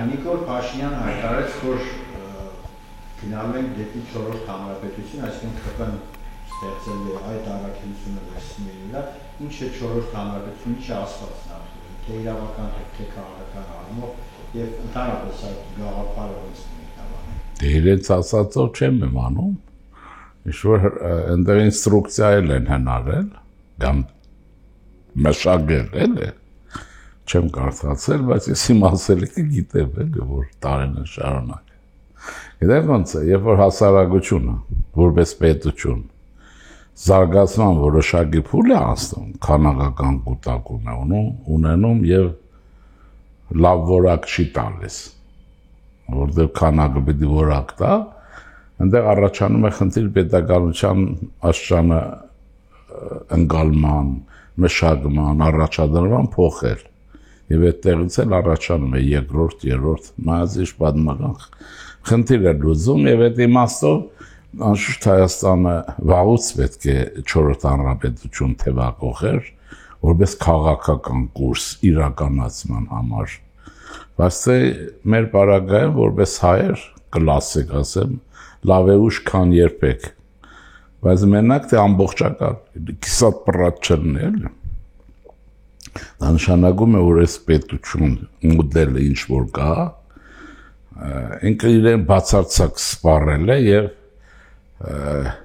Նիկոլ Փաշինյանը հայտարարեց, որ գնալու են դեպի 4-րդ հանրապետություն, այսինքն ԽՊ-ն ստեղծել է այդ առաքելությունը վերցնել իրար, ինչ է 4-րդ հանրապետություն, ինչ է ասված նախ, թե իրավական, թե քաղաքական առումով եւ ընդհանրապես այդ գաղափարը ոնց մեկնաբանել։ Դե իրենց ասածով չեմ իմանում, ինչ-որ այնտեղ ինստրուկցիա են հնարել, կամ մշակել է, չեմ կարծացել, բայց ես իմ ասելիքը գիտեմ, որ տարին են շարունակ։ Գիտեք ոնց է, երբ որ հասարակությունը, որպես պետություն, զարգացման որոշակի փուլ է անցնում, քանակական կուտակում է ունենում եւ լավ որակ չի տալիս, որտեղ քանակը պետք է որակ տա, այնտեղ առաջանում է խնդիր պետականության աշխանը ընկալման, մշակման, առաջադրման փոխել։ Եվ այդտեղից էլ առաջանում է երկրորդ, երրորդ, մազիշ պատմական խնդիր է լուծում եւ այդ իմաստով անշուշտ Հայաստանը վաղուց պետք է 4-րդ հանրապետություն թևակողեր, որպես քաղաքական կուրս իրականացման համար։ Բայց թե մեր պարագայում որպես հայեր կլասիկ ասեմ, լավ է ուշ քան երբեք։ Բայց մենակ թե ամբողջական կիսատ պրատ չլնել։ Դա նշանակում է, որ այս պետություն մոդելը ինչ որ կա, ինքը իրեն բացարձակ սպառել է եւ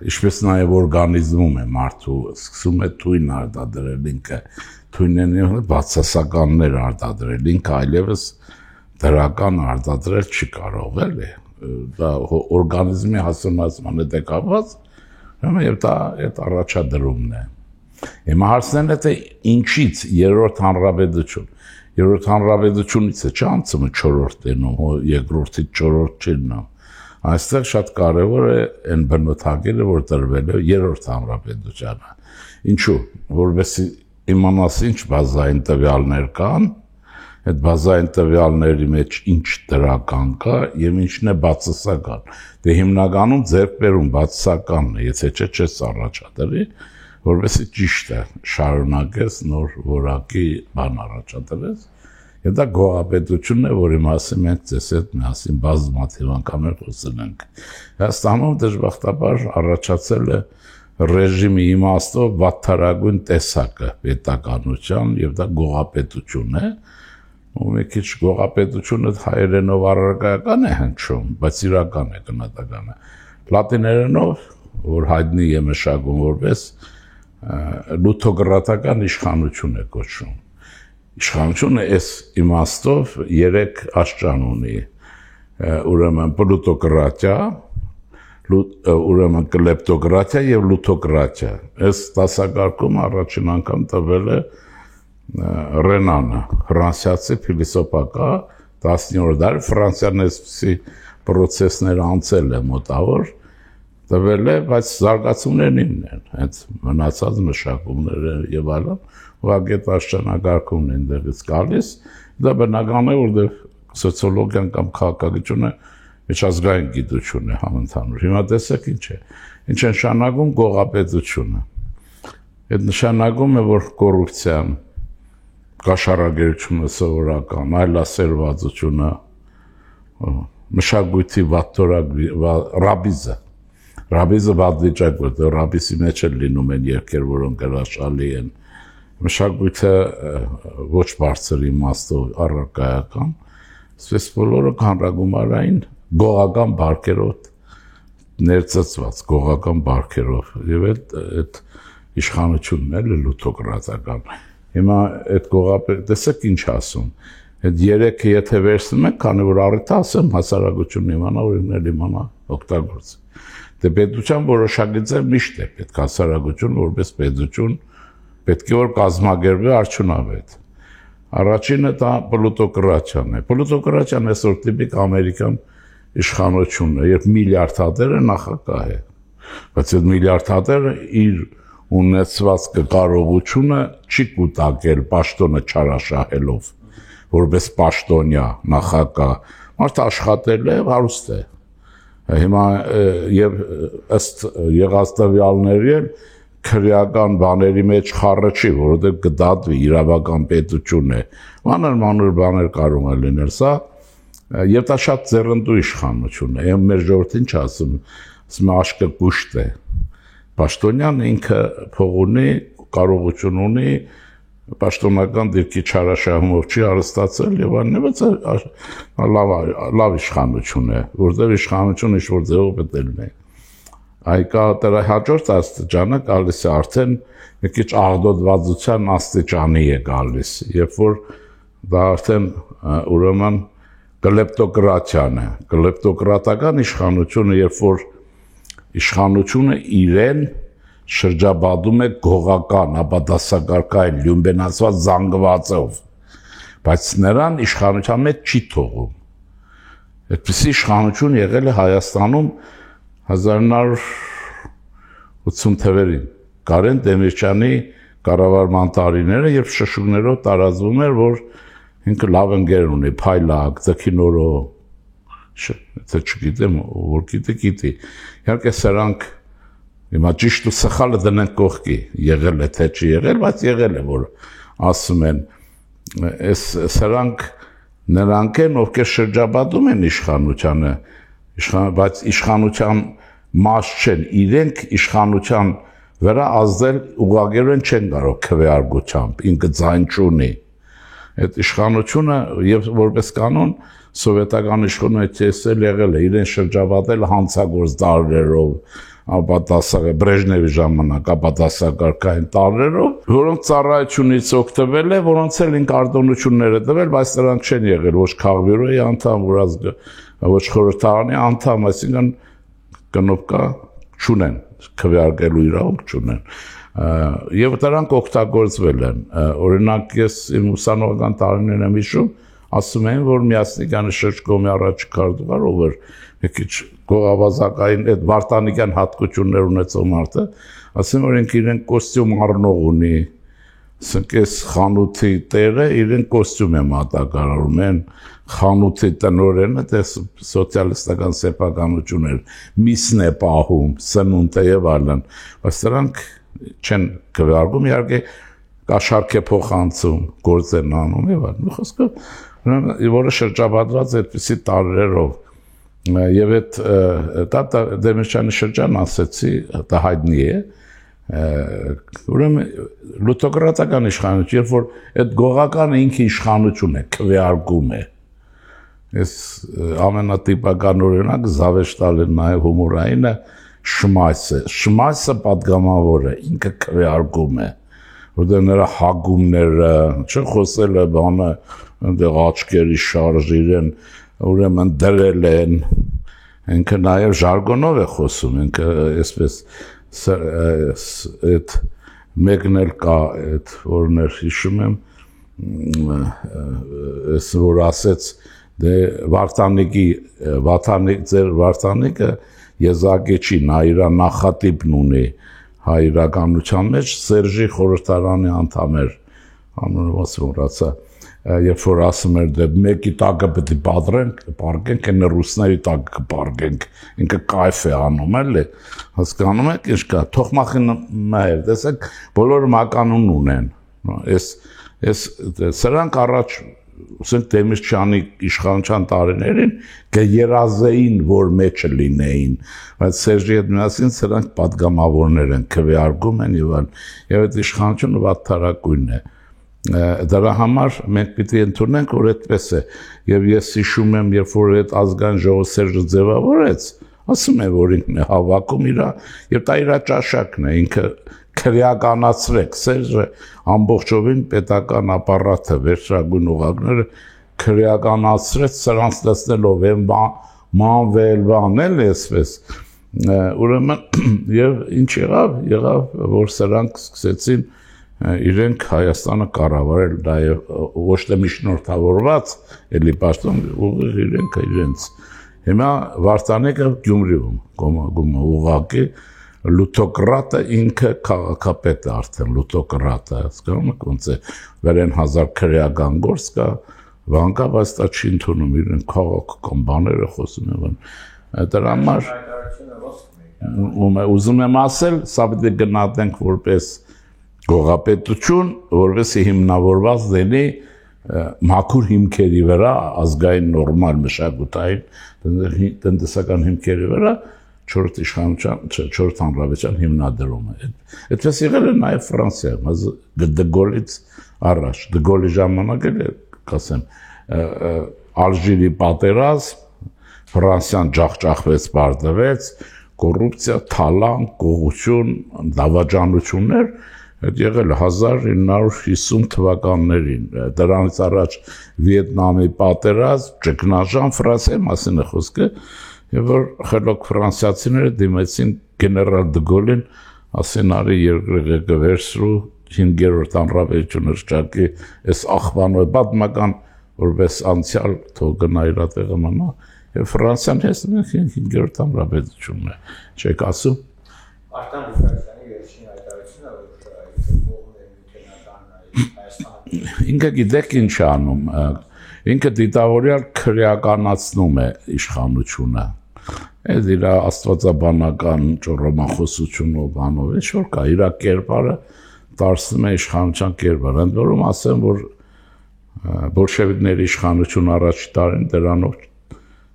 ինչպես նաեւ օրգանիզմում է մարդու սկսում է թույն արտադրել ինքը թույնեն բացասականներ արտադրել ինքը այլևս դրական արտադրել չի կարող էլի դա օրգանիզմի հասունացման հետ է կապված եւ դա այդ առաջադրումն է հիմա հարցնեն է թե ինչից երրորդ հանրապետություն Երրորդ հանրապետությունից է չանցումը 4-րդ դենում, երկրորդից 4-րդ չլինում։ Այստեղ շատ կարևոր է այն բնութագիրը, որ տրվել է երրորդ հանրապետությանը։ Ինչու՞, որովհետեւ իմանաս ինչ բազային տվյալներ կան, այդ բազային տվյալների մեջ ինչ դրական կա եւ ինչն է բացասական։ Դե հիմնականում ձեռքբերում բացասականն է, եթե չես առաջադրի, որովհետեւ ճիշտ է շարունակես նոր որակի բան առաջադրես եւ դա գոհապետությունն է որի մասին մենք ձեզ հետ միասին բազմաթիվ անգամներ խոսել ենք Հայաստանում դժբախտաբար առաջացել է ռեժիմի իմաստով վատթարագույն տեսակը պետականության եւ դա գոհապետություն է ու մի քիչ գոհապետությունը հայերենով առարկայական է հնչում բայց իրական է գնահատական է լատիներենով որ հայտնի է մշակում որպես լութոգրատական իշխանություն է կոչվում։ Իշխանությունը այս իմաստով 3 աշճան ունի, ուրեմն պլուտոկրատիա, ուրեմն կլեպտոկրատիա եւ լութոկրատիա։ Այս դասակարգումը առաջին անգամ տվել է Ռենանը, ֆրանսիացի փիլիսոփակա 19-րդ դարի Ֆրանսիան այսպիսի process-ներ անցել է մոտավոր տվել է, բայց զարգացումներն ինքն են, հենց մնացած մշակումները եւ այլն, ուղղակի աշճանագարկումն են դերից գալիս, դա բնական է, որտեղ սոցիոլոգիան կամ քաղաքագիտությունը միջազգային գիտություն է համընդհանուր։ Հիմա տեսեք ինչ է, ինչ է նշանակում գողապետությունը։ Այդ նշանակում է, որ կոռուպցիան, կաշառագերությունը սովորական, այլասերվածությունը, մշակույթի վատթորակ Ռաբիզը վատվիճակ որտեղ ռաբիսի մեջ էլ լինում են երկեր, որոնք հրաշալի են, մշակույթը ոչ բարձր իմաստով առարկայական, այսպես բոլորը հանրագումարային գողական բարքերով ներծծված, գողական բարքերով եւ այդ իշխանությունն էլ լութոկրատական։ Հիմա այդ տեսեք ինչ ասում, այդ 3-ը եթե վերցնում եք, քանի որ առիթ ասեմ, հասարակությունն իմանա, որ իմանա օգտագործի։ Դե պետության որոշակի ձև միշտ է պետք հասարակություն որպես պետություն պետք է որ կազմակերպվի արդյունավետ։ Առաջինը դա պլուտոկրատիան է։ Պլուտոկրատիան այսօր տիպիկ ամերիկյան իշխանությունն է, երբ միլիարդատերը նախագահ է։ Բայց այդ միլիարդատերը իր ունեցված կարողությունը չի կուտակել պաշտոնը չարաշահելով, որպես պաշտոնյա նախագահ, մարդ աշխատել է, հարուստ է։ Հիմա եւ ըստ եղած տվյալների քրեական բաների մեջ խառը չի, որովհետեւ կդատվի իրավական պետություն է։ Մանր բաներ կարող է լինել, սա Եվ դա շատ ձեռնդու իշխանություն է, մեր ժողովրդին չասում, ասում աշկը կուշտ է, պաշտոնյան ինքը փող ունի, կարողություն ունի, պաշտոնական դիրքի չարաշահումով չի հարստացել եւ աննեւս լավ իշխանություն է, որտեղ իշխանությունը ինչ-որ ձևով պետք է լինի։ Այկա դրա հաջորդ աստիճանը գալիս է արդեն մի քիչ աղդոդվածության աստիճանի է գալիս, երբ որ դա արդեն ուրեմն կլեպտոկրատիան է, կլեպտոկրատական իշխանությունը, երբ որ իշխանությունը իրեն շրջաբադում է գողական, ապատասակարգային, լյումբենացված զանգվածով, բայց նրան իշխանության մեջ չի թողում։ Այդպիսի իշխանություն եղել է Հայաստանում 1980 թվերին, Կարեն Դեմիրճյանի կառավարման տարիները, երբ շշուկներով տարածվում էր, որ ինքը լավ ընկեր ունի, Փայլակ, Ձքինորո, եթե չգիտեմ, որ գիտի։ Իհարկե սրանք հիմա ճիշտ ու սխալը դնենք կողքի, եղել է թե չի եղել, բայց եղել է, որ ասում են, սրանք նրանք են, ովքեր շրջաբադում են իշխանությանը, բայց իշխանության մաս չեն, իրենք իշխանության վրա ազդել ուղղակիորեն չեն կարող քվեարկությամբ, ինքը ձայն չունի։ Այդ իշխանությունը եւ որպես կանոն սովետական իշխանությունը եղել է, իրեն շրջաբադել հանցագործ տարրերով, Բրեժնևի ժամանակ ապատասակարգային տարրերով, որոնք ծառայությունից օգտվել է, որոնց էլ ինք արտոնություններ է տվել, բայց նրանք չեն եղել ոչ քաղբյուրոյի անդամ, ոչ խորհրդարանի անդամ, այսինքն կնոպկա չունեն, քվեարկելու իրավունք չունեն։ Եվ դրանք օգտագործվել են։ Օրինակ ես իմ ուսանողական տարիներն եմ հիշում, ասում էին, որ Միասնիկյանը շրջկոմի առաջ քարտուղար, ով էր մի քիչ գողավազակային այդ վարտանիկյան հատկություններ ունեցող մարդը, ասում որ իրեն կոստյում առնող ունի, ասենք այս խանութի տերը իրեն կոստյում է մատակարարում են, խանութի տնօրենը դե սոցիալիստական սեփականություն էր, միսն է պահում, սնունդ է եւ այլն, բայց դրանք չեն քվեարկում, իհարկե կաշառք է փոխանցում, գործ են անում եւ այլն։ Խոսքը որը շրջաբադված այդպիսի տարրերով եւ այդ դա Դեմիրճյանի շրջան ասեցի, դա հայտնի է, ուրեմն լուտոկրատական իշխանություն, երբ որ այդ գողականը ինքը իշխանություն է, քվեարկում է։ Ես ամենատիպական օրինակ Զավեշ տալին նաեւ հումորայինը Շմայսը պատգամավոր է, ինքը քվեարկում է, որտեղ նրա հագումները, չխոսել է բանը, այնտեղ աչքերի շարժ իրեն ուրեմն դրել են, ինքը նաև ժարգոնով է խոսում, ինքը այսպես այդ մեկն էլ կա, այդ որներ հիշում եմ, այս որ ասեց, դե ձեր վարդանիկը եզակի չի, նա իր նախատիպն ունի հայ իրականության մեջ, Սերժի խորհրդարանի անդամ էր, անունը մոռացա, երբ որ ասում էր դե մեկի տակը պետք է պարկենք, այն ռուսների տակը կպարկենք, ինքը կայֆ է անում էլի, հասկանում եք ինչ կա, թողմախինը էր, տեսեք, բոլորը մականուն ունեն, սրանք առաջ Ուսենք Դեմիրճյանի իշխանության տարիներին կերազեին, որ մեջը լինեին, բայց Սերժի հետ միասին սրանք պատգամավորներ են, քվեարկում են եւ այլն, եւ այդ իշխանությունը վատթարակույն է։ Դրա համար մենք պիտի ընդունենք, որ այդպես է, եւ ես հիշում եմ, երբ որ այդ ազգային ժողովը Սերժը ձևավորեց, ասում է, որ ինքն է հավաքում իր, եւ դա իր ճաշակն է, ինքը քրեականացրեք, Սերժը ամբողջովին պետական ապարատը, վերջագույն ուղակները քրեականացրեց, սրանց տեսնելով են մանվել էլ այսպես, ուրեմն եւ ինչ եղավ, որ սրանք սկսեցին իրենք Հայաստանը կառավարել, դա ոչ թե միջնորդավորված, էլի պաշտոն իրենց։ Հիմա Վարդանիկը Գյումրիում ուղղակի լուտոկրատը ինքը քաղաքապետ է արդեն, լուտոկրատը, հասկանում եք ոնց է, վերեն 1000 քրեական գործ կա, բան կա, բայց դա չի ընդունում իրեն քաղաքական բաները խոսում են։ Դրա համար ուզում եմ ասել, սա պետք է գնահատենք որպես գողապետություն, որովհետեւ հիմնավորված լինի մաքուր հիմքերի վրա, ազգային նորմալ մշակութային տնտեսական հիմքերի վրա չորրորդ իշխանության, չորրորդ հանրապետության հիմնադրում է։ Այդպես եղել է նաև Ֆրանսիայում, Դե Գոլից առաջ, Դե Գոլի ժամանակ էլ կասեմ, Ալժիրի պատերազմ, Ֆրանսիան ջախջախվեց, բարձվեց, կոռուպցիա, թալան, գողություն, դավաճանություններ, այդ եղել 1950 թվականներին, դրանից առաջ Վիետնամի պատերազմ, ճգնաժամ, Ֆրանսիայի մասին է խոսքը, եւ որ խելոք ֆրանսիացիները դիմեցին գեներալ Դե Գոլին, ասին արի երկրի ղեկավարու 5-րդ հանրապետությունը շրջակի այս աղբանոյ պատմական որպես անցյալ թող գնա իր տեղը մնա եւ Ֆրանսիան հեսնում 5-րդ հանրապետությունն է չեք ասում Արտան Բուխարեստյանի վերջին հայտարարությունը որ ինքը գիտեք ինչ է անում ինքը դիտավորյալ քրեականացնում է իշխանությունը այդ իր աստվածաբանական ճոռոմախոսությունով բանով ինչ որ կա իր կերպարը դարձնում է իշխանության կերպար ընդ որում ասեմ որ բոլշևիկների իշխանություն առաջի տարին դրանով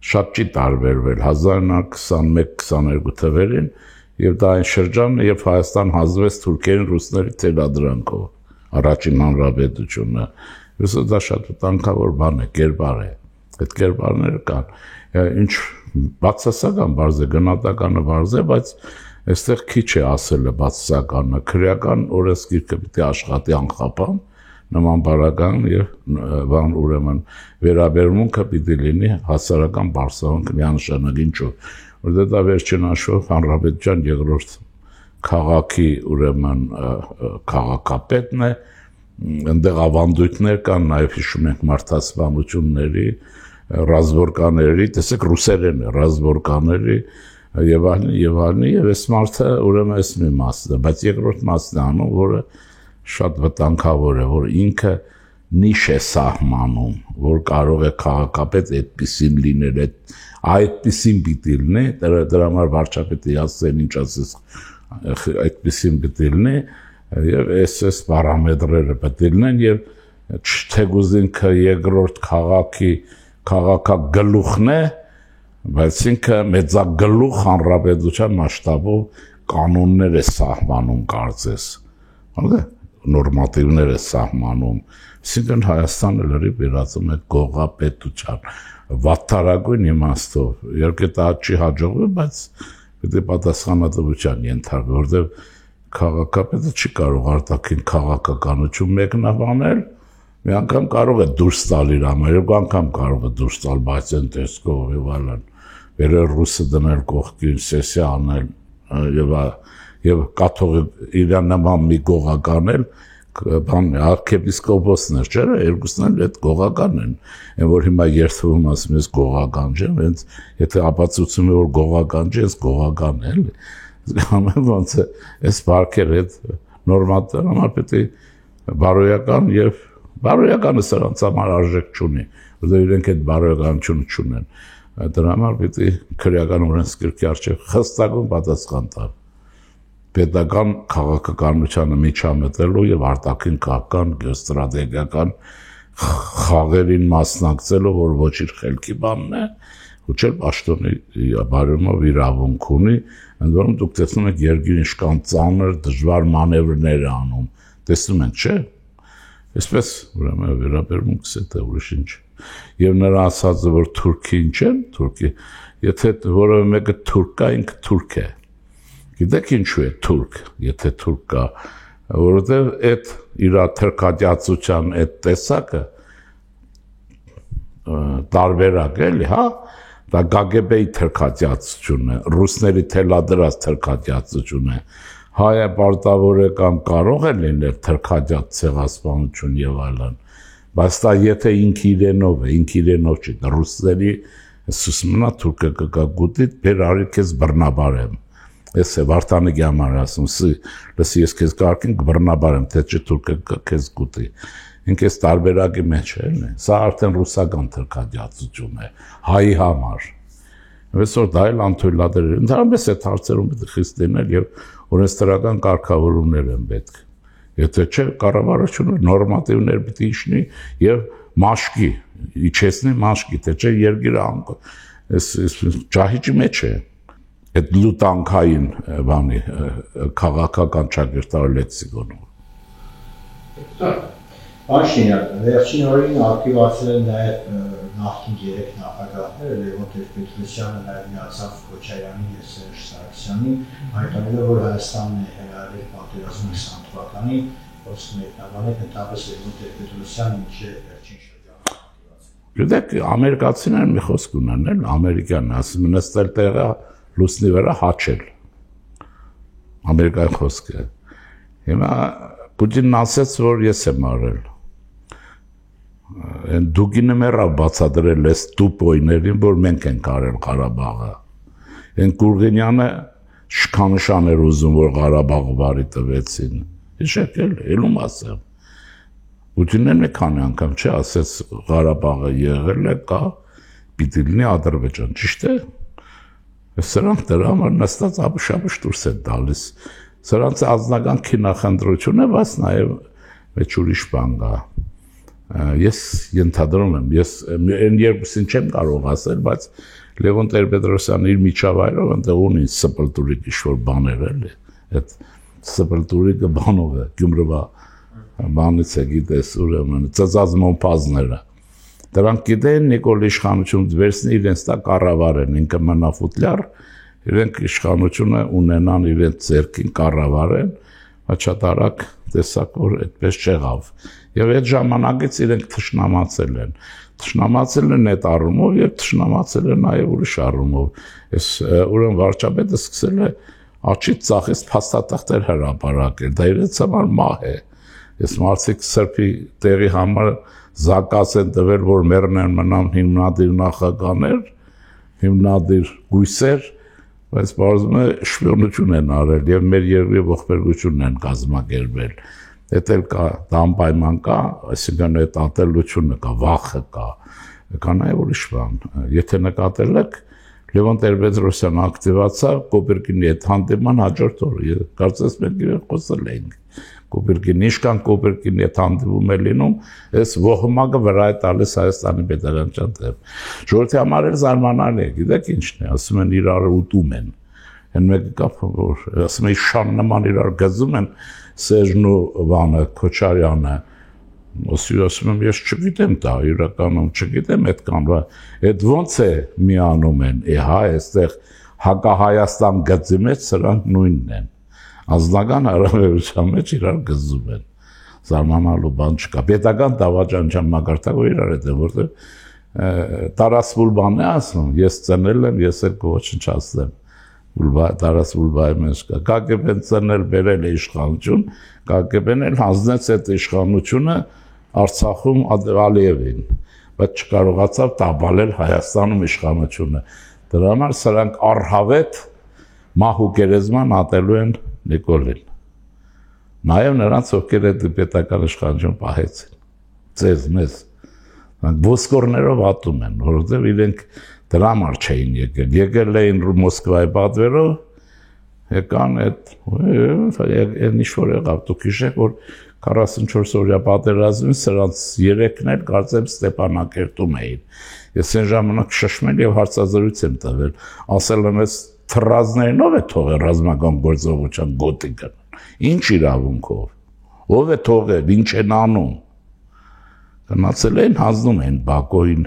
շատ չի տարբերվել 1921-22 թվերին եւ դա այն շրջանն է երբ Հայաստան հանձնվեց թուրքերին ռուսների թելադրանքով առաջին հանրապետությունը Ոսը դա շատ վտանգավոր բան է, կերպար է, այդ կերպարները կան, ինչ բացասական բարձ է, գնահատականը բարձ է, բայց այստեղ քիչ է ասելը բացասականը, քրեական օրենսգիրքը պիտի աշխատի անխափան, նման բարական եւ բան ուրեմն վերաբերմունքը պիտի լինի հասարակական բարձրանք միանշանակ ինչով, որտեղ դա վերջին հաշվով հանրապետության երկրորդ քաղաքի ուրեմն քաղաքապետն է Ընդեղ ավանդույթներ կան, նաև հիշում ենք մարդասպանությունների, ռազմորկաների, տեսեք ռուսերեն է, ռազմորկաների եւ այլն, եւ այս մարդը ուրեմն այս մի մասն է, բայց երկրորդ մասն է անում, որը շատ վտանգավոր է, որ ինքը նիշ է սահմանում, որ կարող է քաղաքապետ այդպիսին լինել, այդպիսին պիտի լինի, դրա համար վարչապետը ասեն ինչ ասես, այդպիսին պիտի լինի Եվ այս պարամետրերը պետք լինեն եւ թեգուզ ինքը երկրորդ քաղաքի քաղաքագլուխն է, բայց ինքը մեծագլուխ հանրապետության մասշտաբով կանոններ է սահմանում կարծես, նորմատիվներ է սահմանում, այսինքն Հայաստանը լրիվ վերածում է գողապետության, վատթարագույն իմաստով, իհարկե դա չի հաջողվում, բայց պետք է պատասխանատվության ենթարկվի, որտեղ Քաղաքապետը չի կարող արտաքին քաղաքականություն մեկնաբանել, մի անգամ կարող է դուրս տալ իր համար, երկու անգամ կարող է դուրս տալ, բայց այն տեսքով եւ այլն, վերել ռուսը դնել կողքին, սեսիա անել եւ կաթողի իր նման մի գողական էլ, բան arczepiskoposներ, չէ՞, երկուսն էլ այդ գողական են, այն որ հիմա երթվում ասում ես գողական չէ, հենց եթե ապացուցում է որ գողական չէ, ես գողական է, էլի Ամեն ոնց է, այս բարգեր հետ նորմատիվ համար պետք է բարոյական եւ բարոյականը սրանց համար արժեք չունի, որտեղ իրենք այդ բարոյականությունը չունեն։ Դրա համար պետք է քրեական օրենսգիրքի առջև խստակուն պատասխան տալ։ Պետական քաղաքականությանը միջամտելու եւ արտաքին քաղաքական գեոստրատեգիական խաղերին մասնակցելու, որ ոչ իր խելքի բանն է, ոչ էլ պաշտոնի բարումով իրավունք ունի, ընդ որում դուք տեսնում եք երկիրը ինչքան ծանր դժվար մանևրներ է անում, տեսնում եք, չէ՞։ Այսպես ուրեմն վերաբերմունքս է թե ուրիշ ինչ։ Եվ նրա ասածը որ թուրքին չեն, թուրքի, եթե որևէ մեկը թուրք կա, ինքը թուրք է։ Գիտեք ինչու է թուրք, եթե թուրք կա, որովհետև այդ իր թրքատյացության այդ տեսակը տարբերակ էլի, հա, դա ԿԳԲ-ի թրքատյացությունն է, ռուսների թելադրած թրքատյացություն է, հայը պարտավոր է կամ կարող է լինել թրքատյաց ցեղասպանություն եւ այլն, բայց դա եթե ինքը իրենով չի, ռուսների սուսմնա թուրքը կգա գուտի, բեր արի քեզ բռնաբարեմ, ես է Վարդանիկի համար ասում, լսի ես քեզ կարգին բռնաբարեմ, թե չէ թուրքը քեզ գուտի Ինք այս տարբերակի մեջ է, սա արդեն ռուսական թրքատյացություն է, հայի համար։ Այսօր դա էլ անթույլատրել է, ընդհանրապես այդ հարցերում պետք է խիստ լինել եւ օրենսդրական կարգավորումներ են պետք։ Եթե չէ, կառավարությունը նորմատիվներ պիտի իջնի եւ մաշկի, իջեցնի մաշկի, թե չէ երկիրը այս ճահիճի մեջ է։ Այդ լուտանքային բանի քաղաքական ճակերտարի լեքսիկոնը։ Պաշինյան, վերջին օրերին ակտիվացել են նաև նախկին 3 նախագահները, Լևոն Տեր-Պետրոսյանը նաև միացավ Քոչարյանին եւ Սերժ Սարգսյանին, հայտարարելով, որ Հայաստանն է հրահրել պատերազմի 20 թվականին, ոսկե մեկնաբանեք ընդհանրապես Լևոն Տեր-Պետրոսյանը ինչ է վերջին շրջանում ակտիվացել։ Գիտեք, ամերիկացիներն մի խոսք ունեն, ամերիկյան, ասում են, նստել տեղը լուսնի վրա հաչել։ Ամերիկայի խոսքը։ Հիմա Պուտինն ասաց, որ ես եմ արել։ Այն դուգինը մեռավ բացադրել այս տուպոյներին, որ մենք ենք արել Ղարաբաղը։ Այն Գուրգենյանը շքանշան էր ուզում, որ Ղարաբաղը բարի տվեցին։ Հիշեք էլ, ելում ասեմ։ Պուտինն մի քանի անգամ չի ասաց Ղարաբաղը եղել է, կա, պիտի լինի Ադրբեջան, ճիշտ է։ Սրանք դրա համար նստած ապշապշ դուրս են տալիս։ Սրանց ազնական քինախնդրություն է, բայց նաև մեջ ուրիշ բան կա։ Ես ենթադրում եմ, ես այն երկուսին չեմ կարող ասել, բայց Լևոն Տեր-Պետրոսյանը իր միջավայրով այնտեղ ունի սպլտուրիկ ինչ-որ բաներ էլի։ Այդ սպլտուրիկը բանով է, Գյումրվա բանից է, գիտես, ուրեմն ծծած մոմպազները։ Դրանք գիտեն Նիկոլ իշխանությունից վերցնի իրենց տակ կառավարեն, ինքը մնա ֆուտլյար, իրենք իշխանությունը ունենան իրենց ձեռքին կառավարեն, հաճատարակ տեսակ որ այդպես չեղավ։ Եվ այդ ժամանակից իրենք թշնամացել են։ Թշնամացել են այդ առումով եւ թշնամացել են նաեւ ուրիշ առումով։ Այս ուրեմն վարչապետը սկսել է աչից ծախից փաստաթղթեր հրապարակել, դա իրենց համար մահ է։ Այս մարդիկ սրբի տեղի համար զակաց են տվել, որ մեռնեն մնան հիմնադիր նախագահներ, հիմնադիր գույսեր, բայց բարձում է շպիոնություն են արել եւ մեր երկրի ողբերգությունն են կազմակերպել։ Դա էլ կա, դա անպայման կա, այսինքն այդ ատելությունը կա, վախը կա նաեւ ուրիշ բան։ Եթե նկատել եք, Լևոն Տեր-Պետրոսյանը ակտիվացավ Կոպերկինի հետ հանդիպման հաջորդ օրը, կարծես մենք իրեն խոսել էինք։ Կոպերկինի, իշքան Կոպերկինի հետ հանդիպում է լինում, այս ոհմակը վրա է տալիս Հայաստանի պետականության դեմ։ Ժողովրդի համար էլ զարմանալի է, գիտեք ինչն է, ասում են իրար ուտում են։ Այն մեկը կապ որ ասում են շան նման իրար գզում են Սերժն ու բանը Քոչարյանը։ Ասում եմ ես չգիտեմ դա, իրականում չգիտեմ այդքան, այդ ոնց է միանում են, հա, այստեղ հակահայաստան գծի մեջ սրանք նույնն են։ Ազնական հարաբերության մեջ իրար գզում են։ Զարմանալու բան չկա։ Պետական դավաճանության մակարդակը իրար հետ է, որտեղ Տարաս Բուլբանն է ասում, ես ծնել եմ, ես էլ կոչնչացնեմ։ Տարաս Բուլբայի մեջ կա։ ԿԳԲ-ն ծնել բերել է իշխանություն, ԿԳԲ-ն էլ հանձնեց այդ իշխանությունը Արցախում Ալիևին, բայց չկարողացավ տապալել Հայաստանում իշխանությունը։ Դրա համար սրանք առհավետ մահ ու գերեզման ատելու են Նիկոլին։ Նաև նրանց ովքեր այդ պետական իշխանություն պահեցին։ Ձեզ, մեզ։ Ոսկորներով ատում են, որովհետև իրենք դրա համար չէին եկել։ Եկել էին Մոսկվայի պատվերով, եկան այդ ինչ-որ եղավ, դուք հիշեք, որ 44 օրյա պատերազմին սրանց 3-ն էլ կարծեմ Ստեփանակերտում էին։ Ես այն ժամանակ շշմել եւ հարցազրույց եմ տվել, ասել եմ, այս թռազներին ով է թողել ռազմական գործողության գոտիկը։ Ինչ իրավունքով։ Ով է թողել, ինչ են անում։ Գնացել են հանձնում են Բաքոին,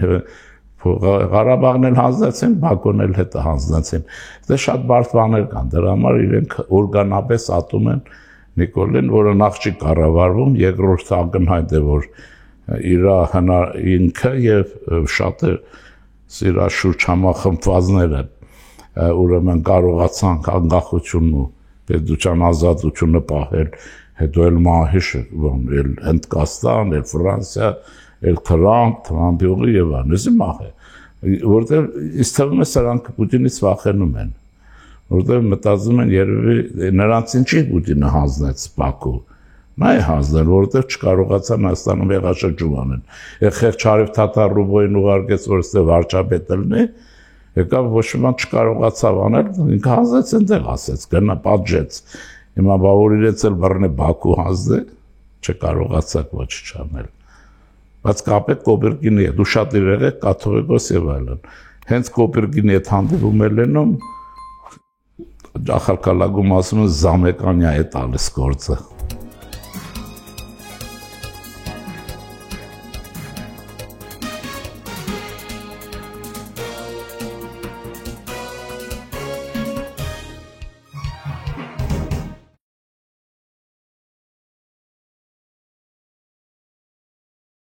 Ղարաբաղն էլ հանձնեցին, Բաքոն էլ հետը հանձնեցին։ Դա շատ բարդ բաներ կան, դրա համար իրենք օրգանապես ատում են Նիկոլին, որը նախ չի կառավարվում, երկրորդ ակնհայտ է, որ ինքը եւ շատ իր շուրջ համախմբվածները ուրեմն կարողացան անկախությունն ու պետության ազատությունը պահել, հետո էլ մահիշ էլ Հնդկաստան, էլ Ֆրանսիա, էլ Թրամփի ուղի եւ այլն, մահ է, որտեղ ինձ թվում է սրանք Պուտինից վախենում են, որտեղ մտածում են երևի նրանց ինչի Պուտինը հանձնեց Բաքու, նա է հանձնել, որտեղ չկարողացան Հայաստանում եղաշրջում անել, խեղճ Արև Թաթարուբոյին ուղարկեց, որ ստե վարչապետ լինի, եկավ ոչ մի բան չկարողացավ անել, ինքը հանձնեց այնտեղ ասեց, գնա պատժեց, հիմա բա որ իրենց էլ բռնե Բաքու հանձնե, չկարողացաք ոչինչ անել։ Բայց կապեք Կոբերգինի հետ, ուշադիր եղեք, կաթողիկոս եւ այլն։ Հենց Կոբերգինի հետ հանդիպում է լինում, ախալկալագում ասում են Զամեկանյա է տալիս գործը։